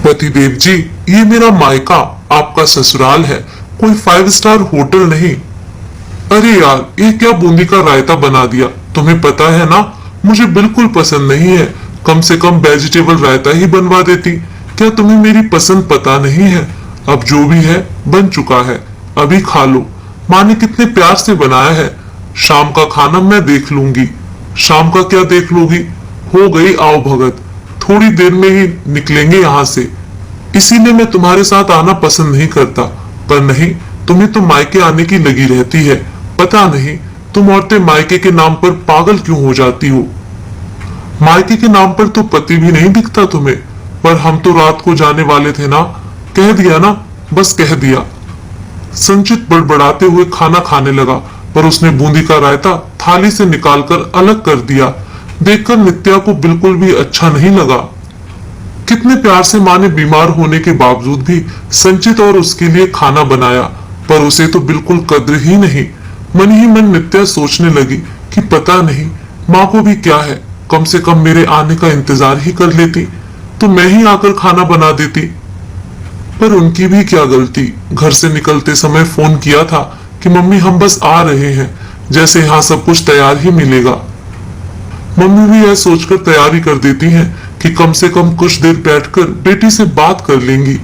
पतिदेव जी, ये मेरा मायका, आपका ससुराल है, कोई 5 स्टार होटल नहीं। अरे यार, ये क्या बूंदी का रायता बना दिया। तुम्हें पता है ना, मुझे बिल्कुल पसंद नहीं है। कम से कम वेजिटेबल रायता ही बनवा देती। क्या तुम्हें मेरी पसंद पता नहीं है? अब जो भी है बन चुका है, अभी खा लो। माँ ने कितने प्यार से बनाया है। शाम का खाना मैं देख लूंगी। शाम का क्या देख लोगी? हो गई आओ भगत, थोड़ी देर में ही निकलेंगे यहाँ से। इसीलिए मैं तुम्हारे साथ आना पसंद नहीं करता। पर नहीं, तुम्हें तो मायके आने की लगी रहती है। पता नहीं तुम औरतें मायके के नाम पर पागल क्यों हो जाती हो। मायके के नाम पर तो पति भी नहीं दिखता तुम्हें। पर हम तो रात को जाने वाले थे ना। कह दिया ना, बस कह दिया। संचित बड़बड़ाते हुए खाना खाने लगा, पर उसने बूंदी का रायता थाली से निकालकर अलग कर दिया। देखकर नित्या को बिल्कुल भी अच्छा नहीं लगा। कितने प्यार से माँ ने बीमार होने के बावजूद भी संचित और उसके लिए खाना बनाया, पर उसे तो बिल्कुल कद्र ही नहीं। मन ही मन नित्या सोचने लगी कि पता नहीं माँ को भी क्या है, कम से कम मेरे आने का इंतजार ही कर लेती तो मैं ही आकर खाना बना देती। पर उनकी भी क्या गलती। घर से निकलते समय फोन किया था कि मम्मी हम बस आ रहे हैं, जैसे यहाँ सब कुछ तैयार ही मिलेगा। मम्मी भी यह सोचकर तैयारी कर देती हैं कि कम से कम कुछ देर बैठकर बेटी से बात कर लेंगी,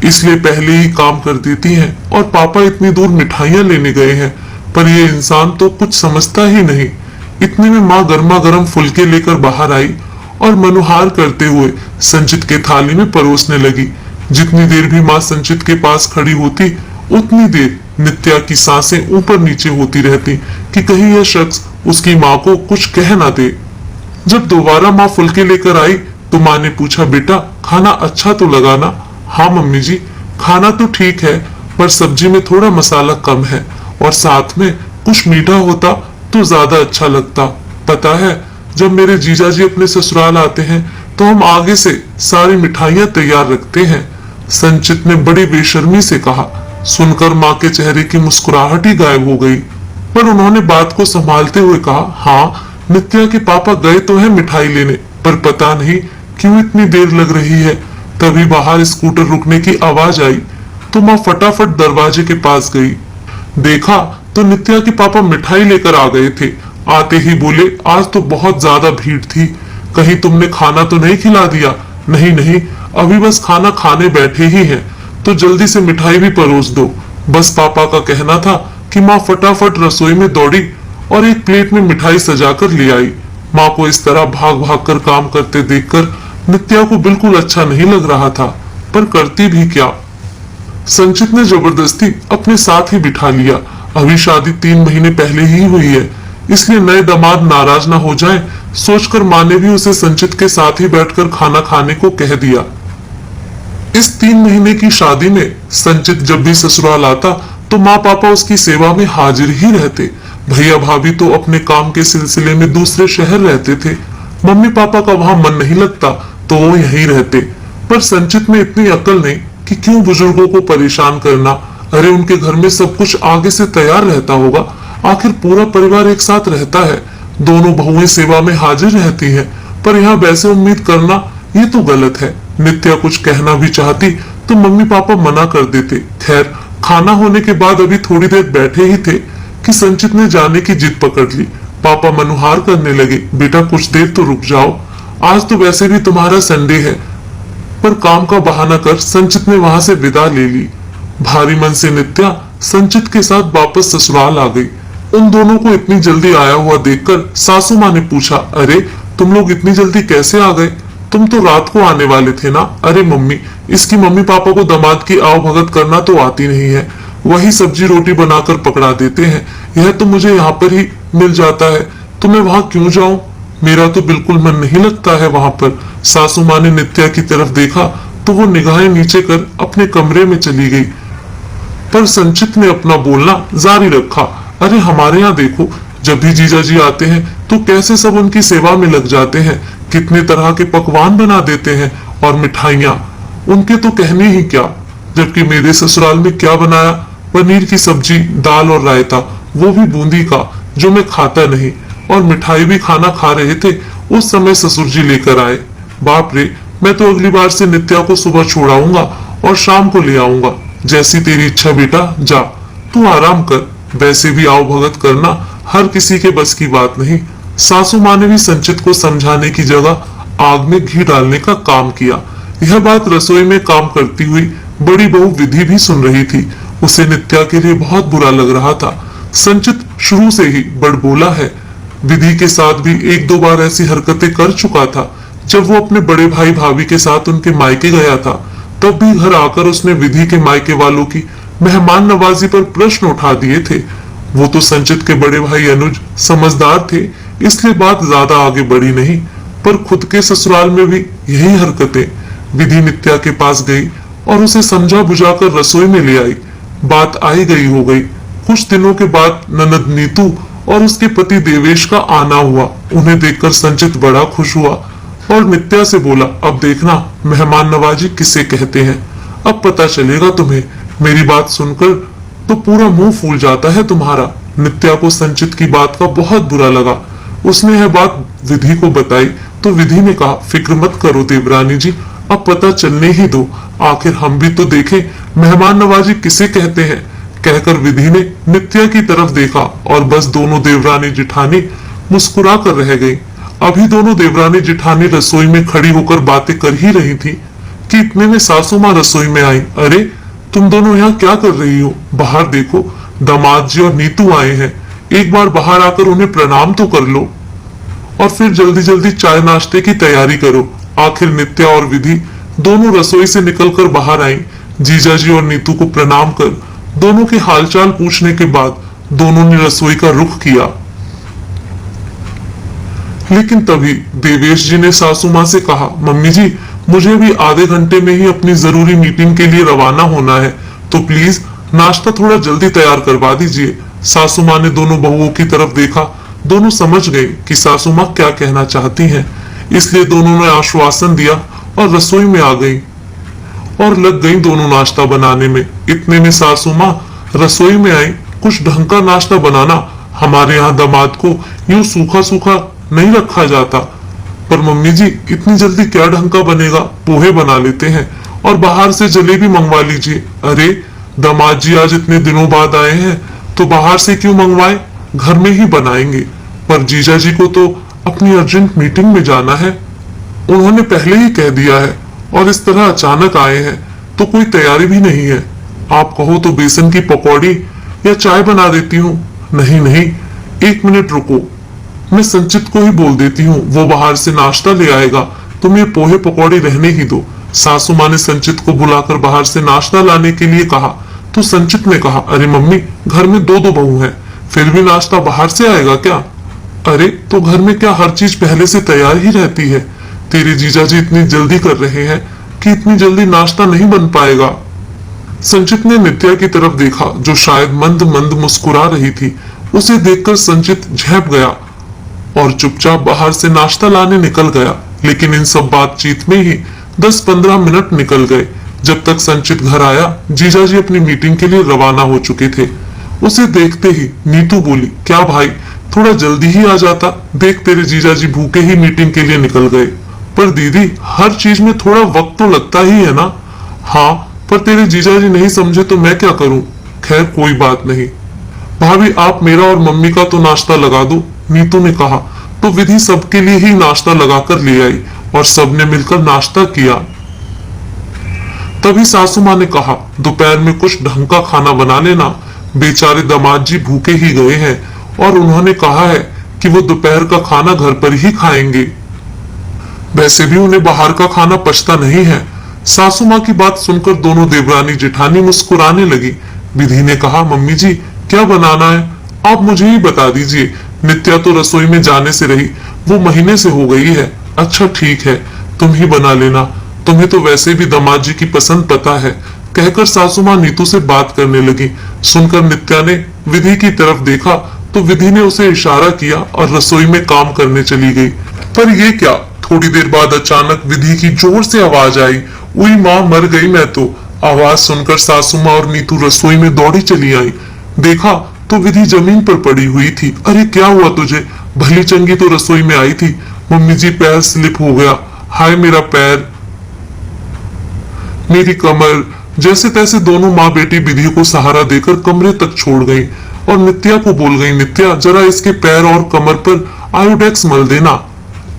इसलिए पहले ही काम कर देती हैं। और पापा इतनी दूर मिठाइयां लेने गए हैं, पर ये इंसान तो कुछ समझता ही नहीं। इतने में माँ गर्मा गर्म फुलके लेकर बाहर आई और मनुहार करते हुए संचित के थाली में परोसने लगी। जितनी देर भी माँ संचित के पास खड़ी होती, उतनी देर नित्या की सांसें ऊपर नीचे होती रहती कि कहीं यह शख्स उसकी माँ को कुछ कह ना दे। जब दोबारा माँ फुलके लेकर आई तो माँ ने पूछा, बेटा खाना अच्छा तो लगा ना? हाँ मम्मी जी, खाना तो ठीक है, पर सब्जी में थोड़ा मसाला कम है और साथ में कुछ मीठा होता तो ज्यादा अच्छा लगता। पता है, जब मेरे जीजा जी अपने ससुराल आते हैं तो हम आगे से सारी मिठाइयां तैयार रखते हैं। संचित ने बड़ी बेशर्मी से कहा। सुनकर माँ के चेहरे की मुस्कुराहट ही गायब हो गई, पर उन्होंने बात को संभालते हुए कहा, हाँ नित्या के पापा गए तो हैं मिठाई लेने, पर पता नहीं क्यों इतनी देर लग रही है। तभी बाहर स्कूटर रुकने की आवाज आई तो माँ फटाफट दरवाजे के पास गई। देखा तो नित्या के पापा मिठाई लेकर आ गए थे। आते ही बोले, आज तो बहुत ज्यादा भीड़ थी, कहीं तुमने खाना तो नहीं खिला दिया? नहीं नहीं, अभी बस खाना खाने बैठे ही हैं, तो जल्दी से मिठाई भी परोस दो। बस पापा का कहना था कि माँ फटाफट रसोई में दौड़ी और एक प्लेट में मिठाई सजाकर ले आई। माँ को इस तरह भाग भाग कर काम करते देखकर नित्या को बिल्कुल अच्छा नहीं लग रहा था, पर करती भी क्या। संचित ने जबरदस्ती अपने साथ ही बिठा लिया। अभी शादी 3 महीने पहले ही हुई है, इसलिए नए दामाद नाराज ना हो जाएं, सोचकर माँ ने भी उसे संचित के साथ ही बैठकर खाना खाने को कह दिया। इस 3 महीने की शादी में संचित जब भी ससुराल आता तो माँ पापा उसकी सेवा में हाजिर ही रहते। भैया भाभी तो अपने काम के सिलसिले में दूसरे शहर रहते थे। मम्मी पापा का वहां मन नहीं लगता तो वो यहीं रहते। पर संचित में इतनी अक्ल नहीं कि क्यों बुजुर्गों को परेशान करना। अरे उनके घर में सब कुछ आगे से तैयार रहता होगा, आखिर पूरा परिवार एक साथ रहता है। दोनों बहुएं सेवा में हाजिर रहती हैं, पर यहाँ वैसे उम्मीद करना ये तो गलत है। नित्या कुछ कहना भी चाहती तो मम्मी पापा मना कर देते। खैर, खाना होने के बाद अभी थोड़ी देर बैठे ही थे कि संचित ने जाने की जिद पकड़ ली। पापा मनुहार करने लगे, बेटा कुछ देर तो रुक जाओ, आज तो वैसे भी तुम्हारा संडे है। पर काम का बहाना कर संचित ने वहां से विदा ले ली। भारी मन से नित्या संचित के साथ वापस ससुराल आ गई। उन दोनों को इतनी जल्दी आया हुआ देखकर सासू माँ ने पूछा, अरे तुम लोग इतनी जल्दी कैसे आ गए? तुम तो रात को आने वाले थे ना? अरे मम्मी, इसकी मम्मी पापा को दामाद की आव भगत करना तो आती नहीं है, वही सब्जी रोटी बनाकर पकड़ा देते हैं। यह तो मुझे यहाँ पर ही मिल जाता है, तो मैं वहां क्यों जाऊं? मेरा तो बिल्कुल मन नहीं लगता है वहां पर। सासू माँ ने नित्या की तरफ देखा तो वो निगाहें नीचे कर अपने कमरे में चली गई। पर संचित ने अपना बोलना जारी रखा, अरे हमारे यहाँ देखो, जब भी जीजा जी आते हैं तो कैसे सब उनकी सेवा में लग जाते हैं, कितने तरह के पकवान बना देते हैं और मिठाइयाँ, उनके तो कहने ही क्या। जबकि मेरे ससुराल में क्या बनाया, पनीर की सब्जी, दाल और रायता, वो भी बूंदी का, जो मैं खाता नहीं। और मिठाई भी खाना खा रहे थे उस समय ससुर जी लेकर आए। बाप रे, मैं तो अगली बार से नित्या को सुबह छोड़ाऊंगा और शाम को ले आऊंगा। जैसी तेरी इच्छा बेटा, जा तू आराम कर। वैसे भी आओ भगत करना हर किसी के बस की बात नहीं। सासू माँ ने भी संचित को समझाने की जगह आग में घी डालने का काम किया। यह बात रसोई में काम करती हुई बड़ी बहू विधि भी सुन रही थी। उसे नित्या के लिए बहुत बुरा लग रहा था। संचित शुरू से ही बड़बोला है। विधि के साथ भी एक दो बार ऐसी हरकतें कर चुका था। जब वो अपने बड़े भाई भाभी के साथ उनके मायके गया था, तब भी घर आकर उसने विधि के मायके वालों की मेहमान नवाजी पर प्रश्न उठा दिए थे। वो तो संचित के बड़े भाई अनुज समझदार थे, इसलिए बात ज्यादा आगे बढ़ी नहीं। पर खुद के ससुराल में भी यही हरकतें। विधि नित्या के पास गई और उसे समझा बुझाकर रसोई में ले आई। बात आई गई हो गई। कुछ दिनों के बाद ननद नीतू और उसके पति देवेश का आना हुआ। उन्हें देखकर संचित बड़ा खुश हुआ और नित्या से बोला, अब देखना मेहमान नवाजी किसे कहते हैं, अब पता चलेगा तुम्हें। मेरी बात सुनकर तो पूरा मुंह फूल जाता है तुम्हारा। नित्या को संचित की बात का बहुत बुरा लगा। उसने यह बात विधि को बताई तो विधि ने कहा, फिक्र मत करो देवरानी जी, अब पता चलने ही दो, आखिर हम भी तो देखें मेहमान नवाजी किसे कहते हैं। कहकर विधि ने नित्या की तरफ देखा और बस दोनों देवरानी जिठानी मुस्कुरा कर रह गई। अभी दोनों देवरानी जिठानी रसोई में खड़ी होकर बातें कर ही रही थी कि इतने में सासू माँ रसोई में आई। अरे तुम दोनों यहाँ क्या कर रही हो? बाहर देखो, दामाद जी और नीतू आए हैं। एक बार बाहर आकर उन्हें प्रणाम तो कर लो और फिर जल्दी जल्दी चाय नाश्ते की तैयारी करो। आखिर नित्या और विधि दोनों रसोई से निकलकर बाहर आई। जीजा जी और नीतू को प्रणाम कर दोनों के हालचाल पूछने के बाद दोनों ने रसोई का रुख किया। लेकिन तभी देवेश जी ने सासू माँ से कहा, मम्मी जी मुझे भी आधे घंटे में ही अपनी जरूरी मीटिंग के लिए रवाना होना है, तो प्लीज नाश्ता थोड़ा जल्दी तैयार करवा दीजिए। सासू माँ ने दोनों बहुओं की तरफ देखा। दोनों समझ गए कि सासू माँ क्या कहना चाहती हैं, इसलिए दोनों ने आश्वासन दिया और रसोई में आ गई और लग गई दोनों नाश्ता बनाने में। इतने में सासू माँ रसोई में आई। कुछ ढंग का नाश्ता बनाना, हमारे यहाँ दामाद को यूं सूखा सूखा नहीं रखा जाता। पर मम्मी जी इतनी जल्दी क्या ढंग का बनेगा, पोहे बना लेते हैं और बाहर से जलेबी मंगवा लीजिए। अरे दामाद जी आज इतने दिनों बाद आए हैं तो बाहर से क्यों मंगवाए, घर में ही बनाएंगे। पर जीजा जी को तो अपनी अर्जेंट मीटिंग में जाना है, उन्होंने पहले ही कह दिया है और इस तरह अचानक आए हैं तो कोई तैयारी भी नहीं है। आप कहो तो बेसन की पकौड़ी या चाय बना देती हूँ। नहीं नहीं, एक मिनट रुको, मैं संचित को ही बोल देती हूँ, वो बाहर से नाश्ता ले आएगा, तुम ये पोहे पकौड़ी रहने ही दो। सासू माँ ने संचित को बुलाकर बाहर से नाश्ता लाने के लिए कहा तो संचित ने कहा, अरे मम्मी घर में दो दो बहू हैं, फिर भी नाश्ता बाहर से आएगा क्या? अरे तो घर में क्या हर चीज पहले से तैयार ही रहती है? तेरे जीजा जी इतनी जल्दी कर रहे हैं कि इतनी जल्दी नाश्ता नहीं बन पाएगा। संचित ने नित्या की तरफ देखा जो शायद मंद मंद मुस्कुरा रही थी। उसे देखकर संचित झेप गया और चुपचाप बाहर से नाश्ता लाने निकल गया। लेकिन इन सब बातचीत में ही 10-15 मिनट निकल गए। जब तक संचित घर आया, जीजाजी अपनी मीटिंग के लिए रवाना हो चुके थे। उसे देखते ही नीतू बोली, क्या भाई थोड़ा जल्दी ही आ जाता, देख तेरे जीजाजी भूखे ही मीटिंग के लिए निकल गए। पर दीदी हर चीज में थोड़ा वक्त तो लगता ही है ना। हाँ पर तेरे जीजाजी नहीं समझे तो मैं क्या करूं। खैर कोई बात नहीं, भाभी आप मेरा और मम्मी का तो नाश्ता लगा दो, नीतू ने कहा। तो विधि सबके लिए ही नाश्ता लगाकर ले आई और सबने मिलकर नाश्ता किया। तभी सासू माँ ने कहा, दोपहर में कुछ ढंग का खाना बना लेना, बेचारे दामाद जी भूखे ही गए हैं और उन्होंने कहा है कि वो दोपहर का खाना घर पर ही खाएंगे। वैसे भी उन्हें बाहर का खाना पचता नहीं है। सासू माँ की बात सुनकर दोनों देवरानी जेठानी मुस्कुराने लगी। विधि ने कहा, मम्मी जी क्या बनाना है आप मुझे ही बता दीजिए, नित्या तो रसोई में जाने से रही, वो महीने से हो गई है। अच्छा ठीक है, तुम ही बना लेना, तुम्हें तो वैसे भी दामाद जी की पसंद पता है। कहकर सासू माँ नीतू से बात करने लगी। सुनकर नित्या ने विधि की तरफ देखा तो विधि ने उसे इशारा किया और रसोई में काम करने चली गई। पर ये क्या, थोड़ी देर बाद अचानक विधि की जोर से आवाज आई, उई माँ मर गई मैं तो। आवाज सुनकर सासू माँ और नीतू रसोई में दौड़ी चली आई। देखा तो विधि जमीन पर पड़ी हुई थी। अरे क्या हुआ तुझे, भली चंगी तो रसोई में आई थी। मम्मी जी पैर स्लिप हो गया, हाय मेरा पैर। मेरी कमर। जैसे तैसे दोनों माँ बेटी विधि को सहारा देकर कमरे तक छोड़ गई और नित्या को बोल गई, नित्या जरा इसके पैर और कमर पर आयोडेक्स मल देना,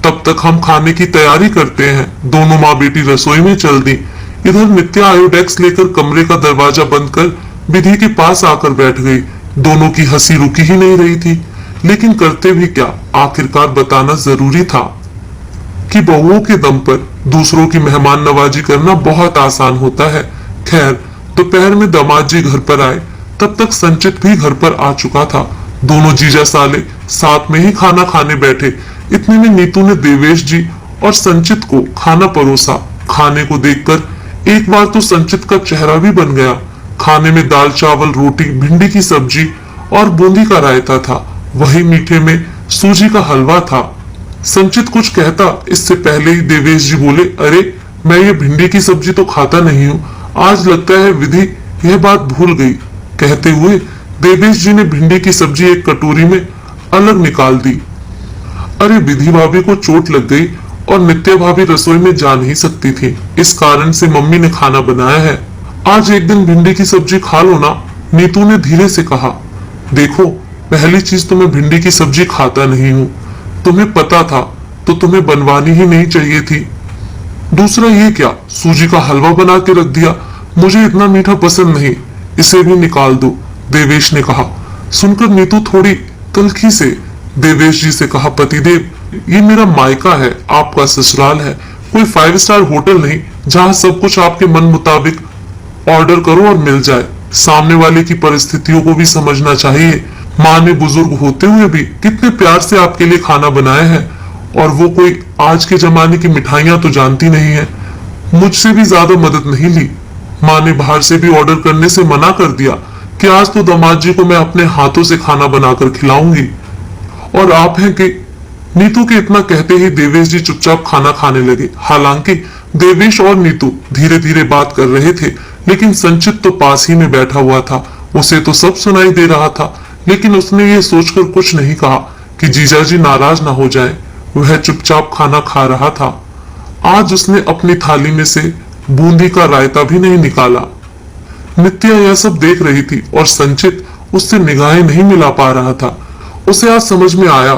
तब तक हम खाने की तैयारी करते हैं। दोनों माँ बेटी रसोई में चल दी। इधर नित्या आयोडेक्स लेकर कमरे का दरवाजा बंद कर विधि के पास आकर बैठ गई। दोनों की हंसी रुकी ही नहीं रही थी, लेकिन करते भी क्या, आखिरकार बताना जरूरी था कि बहुओं के दम पर दूसरों की मेहमान नवाजी करना बहुत आसान होता है। खैर, दोपहर में दामाद जी घर पर आए, तब तक संचित भी घर पर आ चुका था। दोनों जीजा साले साथ में ही खाना खाने बैठे। इतने में नीतू ने देवेश जी और संचित को खाना परोसा। खाने को देखकर एक बार तो संचित का चेहरा भी बन गया। खाने में दाल चावल रोटी भिंडी की सब्जी और बूंदी का रायता था। वही मीठे में सूजी का हलवा था। संचित कुछ कहता इससे पहले ही देवेश जी बोले, अरे मैं ये भिंडी की सब्जी तो खाता नहीं हूँ, आज लगता है विधि यह बात भूल गई। कहते हुए देवेश जी ने भिंडी की सब्जी एक कटोरी में अलग निकाल दी। अरे विधि भाभी को चोट लग गई और नित्या भाभी रसोई में जा नहीं सकती थी, इस कारण से मम्मी ने खाना बनाया है। आज एक दिन भिंडी की सब्जी खा लो ना, नीतू ने धीरे से कहा। देखो, पहली चीज तो मैं भिंडी की सब्जी खाता नहीं हूँ, तुम्हें पता था तो तुम्हें बनवानी ही नहीं चाहिए थी। दूसरा ये क्या, सूजी का हलवा बना के रख दिया, मुझे इतना मीठा पसंद नहीं, इसे भी निकाल दो, देवेश ने कहा। सुनकर नीतू थोड़ी तल्खी से देवेश जी से कहा, पतिदेव ये मेरा मायका है, आपका ससुराल है, कोई 5 स्टार होटल नहीं जहाँ सब कुछ आपके मन मुताबिक ऑर्डर करो और मिल जाए। सामने वाले की परिस्थितियों को भी समझना चाहिए। माँ ने बुजुर्ग होते हुए भी कितने प्यार से आपके लिए खाना बनाया है, और वो कोई आज के जमाने की मिठाइयां तो जानती नहीं है। मुझसे भी ज्यादा मदद नहीं ली। माँ ने बाहर से भी ऑर्डर करने से मना कर दिया कि आज तो दामाद जी को मैं अपने हाथों से खाना बनाकर खिलाऊंगी। और आप हैं कि नीतू के इतना कहते ही देवेश जी चुपचाप खाना खाने लगे। हालांकि देवेश और नीतू धीरे धीरे बात कर रहे थे, लेकिन संचित तो पास ही में बैठा हुआ था। उसे तो सब सुनाई दे रहा था, लेकिन उसने ये सोचकर कुछ नहीं कहा कि जीजाजी नाराज ना हो जाएं। वह चुपचाप खाना खा रहा था। आज उसने अपनी थाली में से बूंदी का रायता भी नहीं निकाला। नित्या यह सब देख रही थी और संचित उससे निगाहें नहीं मिला पा रहा था। उसे आज समझ में आया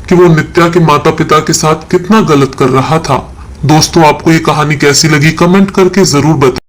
कि वो नित्या के माता पिता के साथ कितना गलत कर रहा था। दोस्तों, आपको ये कहानी कैसी लगी कमेंट करके जरूर बताएं।